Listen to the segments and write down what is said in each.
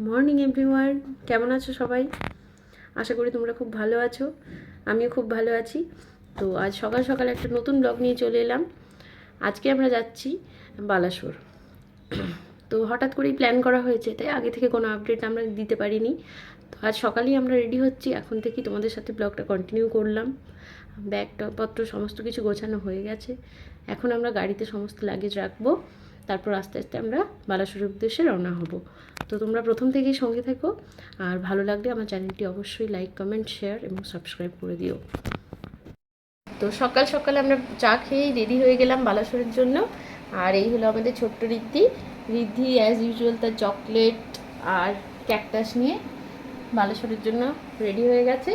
Morning everyone, কেমন আছো সবাই? আশা করি তোমরা খুব ভালো আছো। আমিও খুব ভালো আছি। তো আজ সকাল সকাল একটা নতুন ব্লগ নিয়ে চলে এলাম। আজকে আমরা যাচ্ছি বালাসোর। তো হঠাৎ করেই প্ল্যান করা হয়েছে, তাই আগে থেকে কোনো আপডেট আমরা দিতে পারিনি। তো আজ সকালেই আমরা রেডি হচ্ছি, এখন থেকেই তোমাদের সাথে ব্লগটা কন্টিনিউ করলাম। ব্যাগপত্র সমস্ত কিছু গোছানো হয়ে গেছে। এখন আমরা গাড়িতে সমস্ত লাগেজ রাখবো, তারপর আস্তে আস্তে আমরা বালাসোরের উদ্দেশ্যে রওনা হব। তো তোমরা প্রথম থেকেই সঙ্গে থেকো, আর ভালো লাগলে আমার চ্যানেলটি অবশ্যই লাইক, কমেন্ট, শেয়ার এবং সাবস্ক্রাইব করে দিও। তো সকাল সকাল আমরা চা খেয়েই রেডি হয়ে গেলাম বালাসোরের জন্য। আর এই হলো আমাদের ছোট্ট রিদ্ধি। রিদ্ধি অ্যাজ ইউজুয়াল তার চকলেট আর ক্যাকটাস নিয়ে বালাসোরের জন্য রেডি হয়ে গেছে।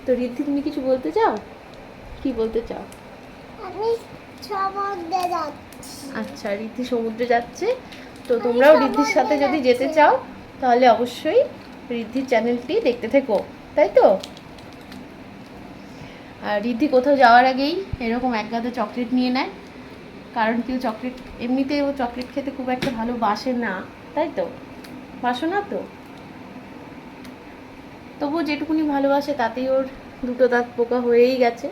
তো রিদ্ধি, তুমি কিছু বলতে চাও? কি বলতে চাও? আমি সমুদ্রে যাচ্ছি। আচ্ছা, রিদ্ধি সমুদ্রে যাচ্ছে। তো তোমরাও রিদ্ধির সাথে যদি যেতে চাও তাহলে অবশ্যই রিদ্ধির চ্যানেলটি দেখতে থেকো, তাই তো? আর রিদ্ধি কোথাও যাওয়ার আগেই এরকম এক গাদা চকলেট নিয়ে নেয়, কারণ কেউ চকলেট এমনিতে ও চকলেট খেতে খুব একটা ভালোবাসে না, তাই তো? বাসো না তো? তবুও যেটুকুনি ভালোবাসে তাতেই ওর দুটো দাঁত পোকা হয়েই গেছে।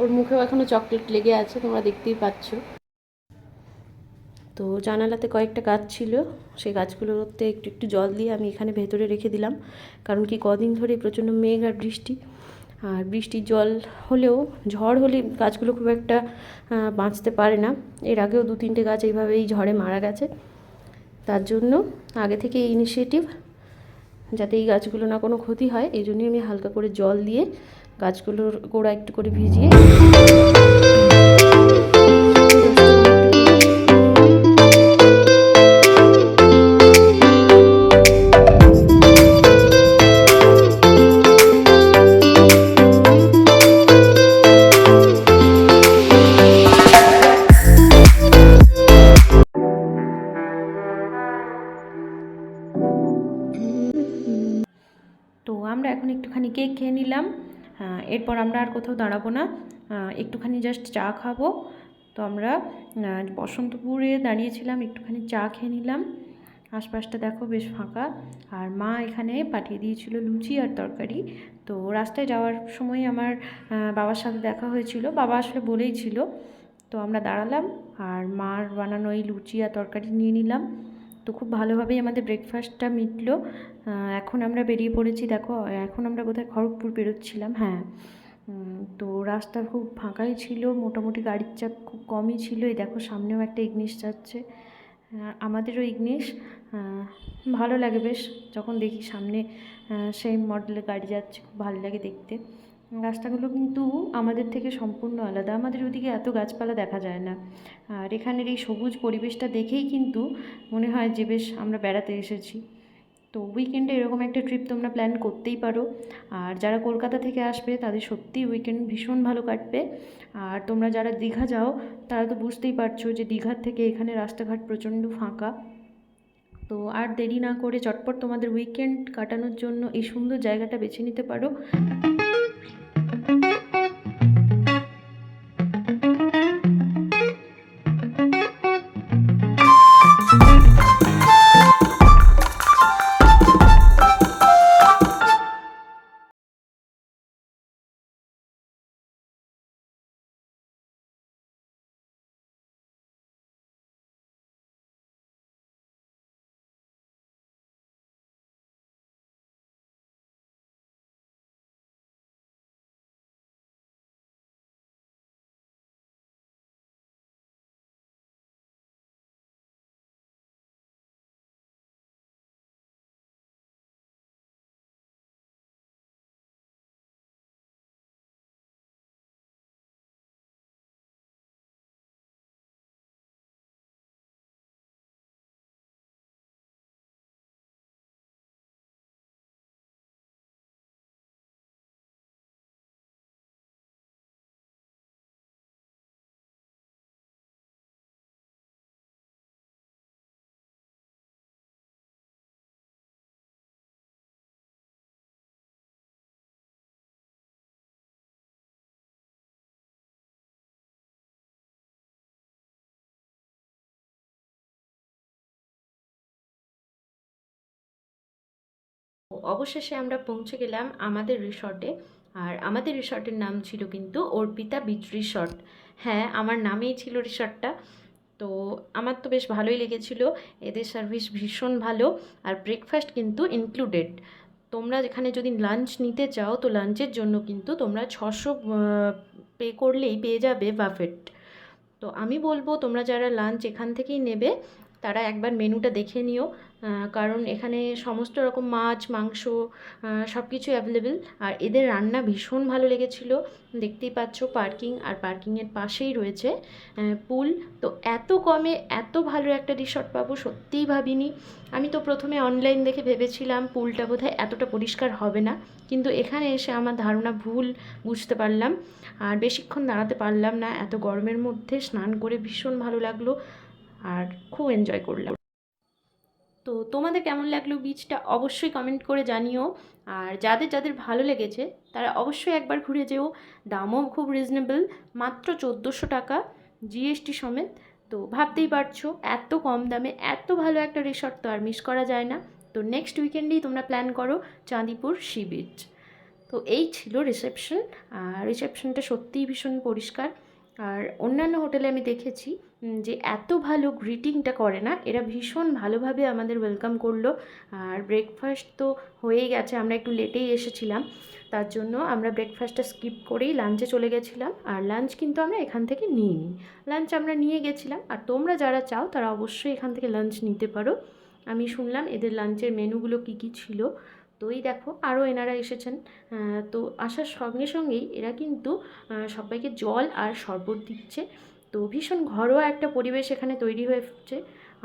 ওর মুখেও এখনও চকলেট লেগে আছে, তোমরা দেখতেই পাচ্ছ। তো জানালাতে কয়েকটা গাছ ছিল, সেই গাছগুলোতে একটু একটু জল দিয়ে আমি এখানে ভেতরে রেখে দিলাম। কারণ কি কদিন ধরে প্রচণ্ড মেঘ আর বৃষ্টি, আর বৃষ্টির জল হলেও ঝড় হলে গাছগুলো খুব একটা বাঁচতে পারে না। এর আগেও 2-3টে গাছ এইভাবেই ঝড়ে মারা গেছে। তার জন্য আগে থেকে এই ইনিশিয়েটিভ, যাতে এই গাছগুলো না কোনো ক্ষতি হয়, এই জন্যই আমি হালকা করে জল দিয়ে গাছগুলোর গোড়া একটু করে ভিজিয়ে তো আমরা এখন একটুখানি কেক খেয়ে নিলাম। এরপর আমরা আর কোথাও দাঁড়াবো না, একটুখানি জাস্ট চা খাবো। তো আমরা বসন্তপুরে দাঁড়িয়েছিলাম, একটুখানি চা খেয়ে নিলাম। আশপাশটা দেখো বেশ ফাঁকা। আর মা এখানে পাঠিয়ে দিয়েছিল লুচি আর তরকারি। তো রাস্তায় যাওয়ার সময় আমার বাবার সাথে দেখা হয়েছিল, বাবা আসলে বলেই ছিল। তো আমরা দাঁড়ালাম আর মার বানানো এই লুচি আর তরকারি নিয়ে নিলাম। তো খুব ভালোভাবেই আমাদের ব্রেকফাস্টটা মিটলো। এখন আমরা বেরিয়ে পড়েছি, দেখো এখন আমরা বোধহয় খড়গপুর বেরোচ্ছিলাম। হ্যাঁ, তো রাস্তা খুব ফাঁকাই ছিল, মোটামুটি গাড়ির চাপ খুব কমই ছিল। এই দেখো সামনেও একটা ইগনিস যাচ্ছে, আমাদেরও ইগনিস। ভালো লাগে বেশ যখন দেখি সামনে সেই মডেলের গাড়ি যাচ্ছে, খুব ভালো লাগে দেখতে। রাস্তাগুলো কিন্তু আমাদের থেকে সম্পূর্ণ আলাদা, আমাদের ওদিকে এত গাছপালা দেখা যায় না। আর এখানের এই সবুজ পরিবেশটা দেখেই কিন্তু মনে হয় যে বেশ আমরা বেড়াতে এসেছি। তো উইকেন্ডে এরকম একটা ট্রিপ তোমরা প্ল্যান করতেই পারো। আর যারা কলকাতা থেকে আসবে তাদের সত্যিই উইকেন্ড ভীষণ ভালো কাটবে। আর তোমরা যারা দীঘা যাও তারা তো বুঝতেই পারছো যে দীঘার থেকে এখানে রাস্তাঘাট প্রচণ্ড ফাঁকা। তো আর দেরি না করে চটপট তোমাদের উইকেন্ড কাটানোর জন্য এই সুন্দর জায়গাটা বেছে নিতে পারো। অবশেষে আমরা পৌঁছে গেলাম আমাদের রিসর্টে। আর আমাদের রিসর্টের নাম ছিল কিন্তু অর্পিতা বিচ রিসর্ট। হ্যাঁ, আমার নামেই ছিল রিসর্টটা। তো আমার তো বেশ ভালোই লেগেছিলো, এদের সার্ভিস ভীষণ ভালো, আর ব্রেকফাস্ট কিন্তু ইনক্লুডেড। তোমরা যেখানে যদি লাঞ্চ নিতে চাও, তো লাঞ্চের জন্য কিন্তু তোমরা 600 পে করলেই পেয়ে যাবে বাফেট। তো আমি বলবো তোমরা যারা লাঞ্চ এখান থেকেই নেবে তারা একবার মেনুটা দেখে নিও, কারণ এখানে সমস্ত রকম মাছ, মাংস সব কিছু অ্যাভেলেবেল। আর এদের রান্না ভীষণ ভালো লেগেছিলো। দেখতেই পাচ্ছ পার্কিং, আর পার্কিংয়ের পাশেই রয়েছে পুল। তো এত কমে এত ভালো একটা রিসর্ট পাবো সত্যিই ভাবিনি। আমি তো প্রথমে অনলাইন দেখে ভেবেছিলাম পুলটা বোধহয় এতটা পরিষ্কার হবে না, কিন্তু এখানে এসে আমার ধারণা ভুল বুঝতে পারলাম। আর বেশিক্ষণ দাঁড়াতে পারলাম না, এত গরমের মধ্যে স্নান করে ভীষণ ভালো লাগলো আর খুব এনজয় করলাম। তো তোমাদের কেমন লাগলো বিচটা অবশ্যই কমেন্ট করে জানিও। আর যাদের যাদের ভালো লেগেছে তারা অবশ্যই একবার ঘুরে যেও। দামও খুব রিজনেবল, মাত্র 1400 টাকা জিএসটি সমেত। তো ভাবতেই পারছো এত কম দামে এত ভালো একটা রিসর্ট তো আর মিস করা যায় না। তো নেক্সট উইকেন্ডেই তোমরা প্ল্যান করো চাঁদিপুর সি বিচ। তো এই ছিল রিসেপশন। আর রিসেপশনটা সত্যিই ভীষণ পরিষ্কার। আর অন্যান্য হোটেলে আমি দেখেছি যে এত ভালো গ্রিটিংটা করে না, এরা ভীষণ ভালোভাবে আমাদের ওয়েলকাম করলো। আর ব্রেকফাস্ট তো হয়েই গেছে, আমরা একটু লেটেই এসেছিলাম, তার জন্য আমরা ব্রেকফাস্টটা স্কিপ করেই লাঞ্চে চলে গেছিলাম। আর লাঞ্চ কিন্তু আমরা এখান থেকে নিইনি, লাঞ্চ আমরা নিয়ে গেছিলাম। আর তোমরা যারা চাও তারা অবশ্যই এখান থেকে লাঞ্চ নিতে পারো। আমি শুনলাম এদের লাঞ্চের মেনুগুলো কী কী ছিল। তো এই দেখো আরও এনারা এসেছেন। তো আসার সঙ্গে সঙ্গেই এরা কিন্তু সবাইকে জল আর শরবত দিচ্ছে। তো ভীষণ ঘরোয়া একটা পরিবেশ এখানে তৈরি হয়েছে।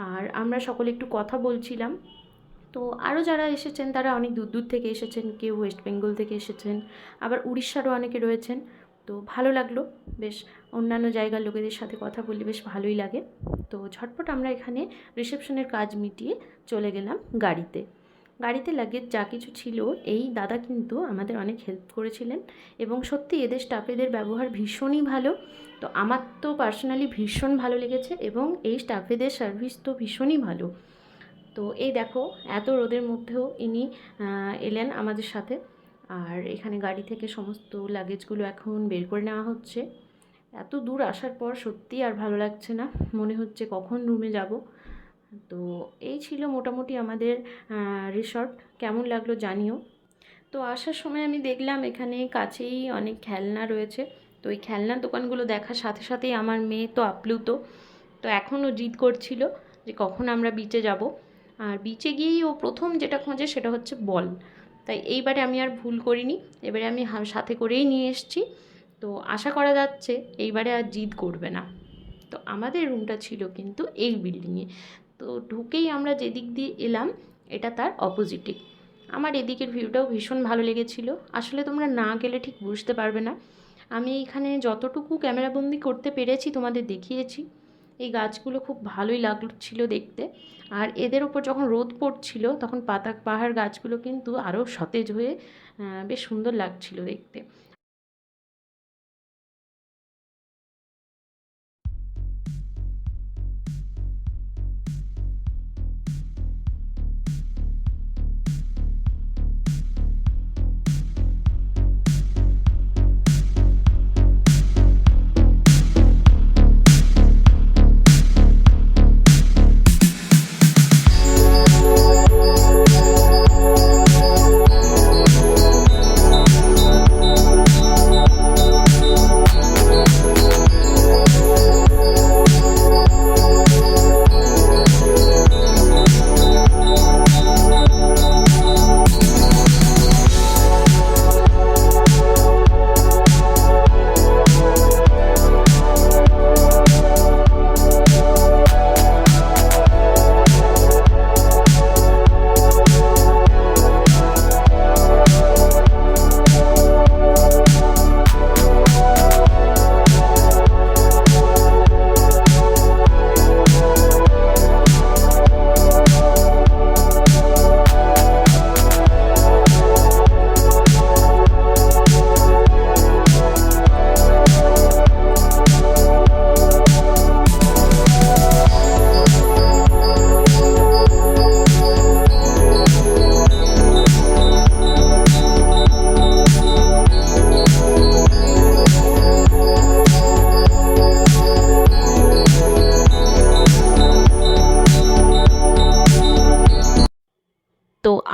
আর আমরা সকলে একটু কথা বলছিলাম। তো আরও যারা এসেছেন তারা অনেক দূর দূর থেকে এসেছেন, কেউ ওয়েস্ট বেঙ্গল থেকে এসেছেন, আবার উড়িষ্যারও অনেকে রয়েছেন। তো ভালো লাগলো বেশ, অন্যান্য জায়গার লোকেদের সাথে কথা বললে বেশ ভালোই লাগে। তো ঝটপট আমরা এখানে রিসেপশনের কাজ মিটিয়ে চলে গেলাম গাড়িতে। গাড়িতে লাগেজ যা কিছু ছিল এই দাদা কিন্তু আমাদের অনেক হেল্প করেছিলেন, এবং সত্যি এদের স্টাফেদের ব্যবহার ভীষণই ভালো। তো আমার তো পার্সোনালি ভীষণ ভালো লেগেছে, এবং এই স্টাফেদের সার্ভিস তো ভীষণই ভালো। তো এই দেখো এত রোদের মধ্যেও ইনি এলেন আমাদের সাথে। আর এখানে গাড়ি থেকে সমস্ত লাগেজগুলো এখন বের করে নেওয়া হচ্ছে। এত দূর আসার পর সত্যিই আর ভালো লাগছে না, মনে হচ্ছে কখন রুমে যাব। তো এই ছিল মোটামুটি আমাদের রিসর্ট। কেমন লাগলো জানিও। তো আসার সময় আমি দেখলাম এখানে কাছেই অনেক খেলনা রয়েছে। তো ওই খেলনার দোকানগুলো দেখার সাথে সাথেই আমার মেয়ে তো আপ্লুত। তো এখনও জিদ করছিল যে কখন আমরা বিচে যাব। আর বিচে গিয়েই ও প্রথম যেটা খোঁজে সেটা হচ্ছে বল। তাই এইবারে আমি আর ভুল করিনি, এবারে আমি সাথে করেই নিয়ে এসেছি। তো আশা করা যাচ্ছে এইবারে আর জিদ করবে না। তো আমাদের রুমটা ছিল কিন্তু এই বিল্ডিংয়ে। তো ঢুকেই আমরা যেদিক দিয়ে এলাম এটা তার অপোজিটে। আমার এদিকের ভিউটাও ভীষণ ভালো লেগেছিলো। আসলে তোমরা না গেলে ঠিক বুঝতে পারবে না। আমি এখানে যতটুকু ক্যামেরাবন্দি করতে পেরেছি তোমাদের দেখিয়েছি। এই গাছগুলো খুব ভালোই লাগছিল দেখতে। আর এদের ওপর যখন রোদ পড়ছিল তখন পাহাড় গাছগুলো কিন্তু আরও সতেজ হয়ে বেশ সুন্দর লাগছিল দেখতে।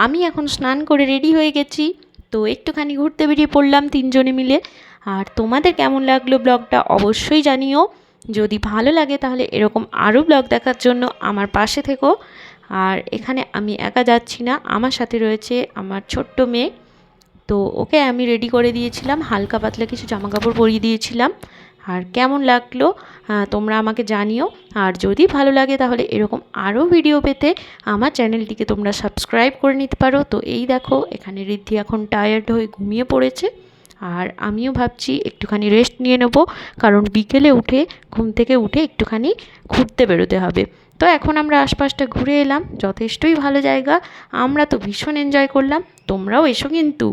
আমি এখন স্নান করে রেডি হয়ে গেছি, তো একটুখানি ঘুরতে বেরিয়ে পড়লাম তিনজনে মিলে। আর তোমাদের কেমন লাগলো ব্লগটা অবশ্যই জানিও। যদি ভালো লাগে তাহলে এরকম আরও ব্লগ দেখার জন্য আমার পাশে থেকো। আর এখানে আমি একা যাচ্ছি না, আমার সাথে রয়েছে আমার ছোট্ট মেয়ে। তো ওকে আমি রেডি করে দিয়েছিলাম, হালকা পাতলা কিছু জামাকাপড় পরিয়ে দিয়েছিলাম। আর কেমন লাগলো তোমরা আমাকে জানিও। আর যদি ভালো লাগে তাহলে এরকম আরও ভিডিও পেতে আমার চ্যানেলটিকে তোমরা সাবস্ক্রাইব করে নিতে পারো। তো এই দেখো এখানে ঋদ্ধি এখন টায়ার্ড হয়ে ঘুমিয়ে পড়েছে, আর আমিও ভাবছি একটুখানি রেস্ট নিয়ে নেবো, কারণ বিকেলে উঠে ঘুম থেকে উঠে একটুখানি ঘুরতে বেরোতে হবে। তো এখন আমরা আশপাশটা ঘুরে এলাম, যথেষ্টই ভালো জায়গা, আমরা তো ভীষণ এনজয় করলাম, তোমরাও এসো কিন্তু।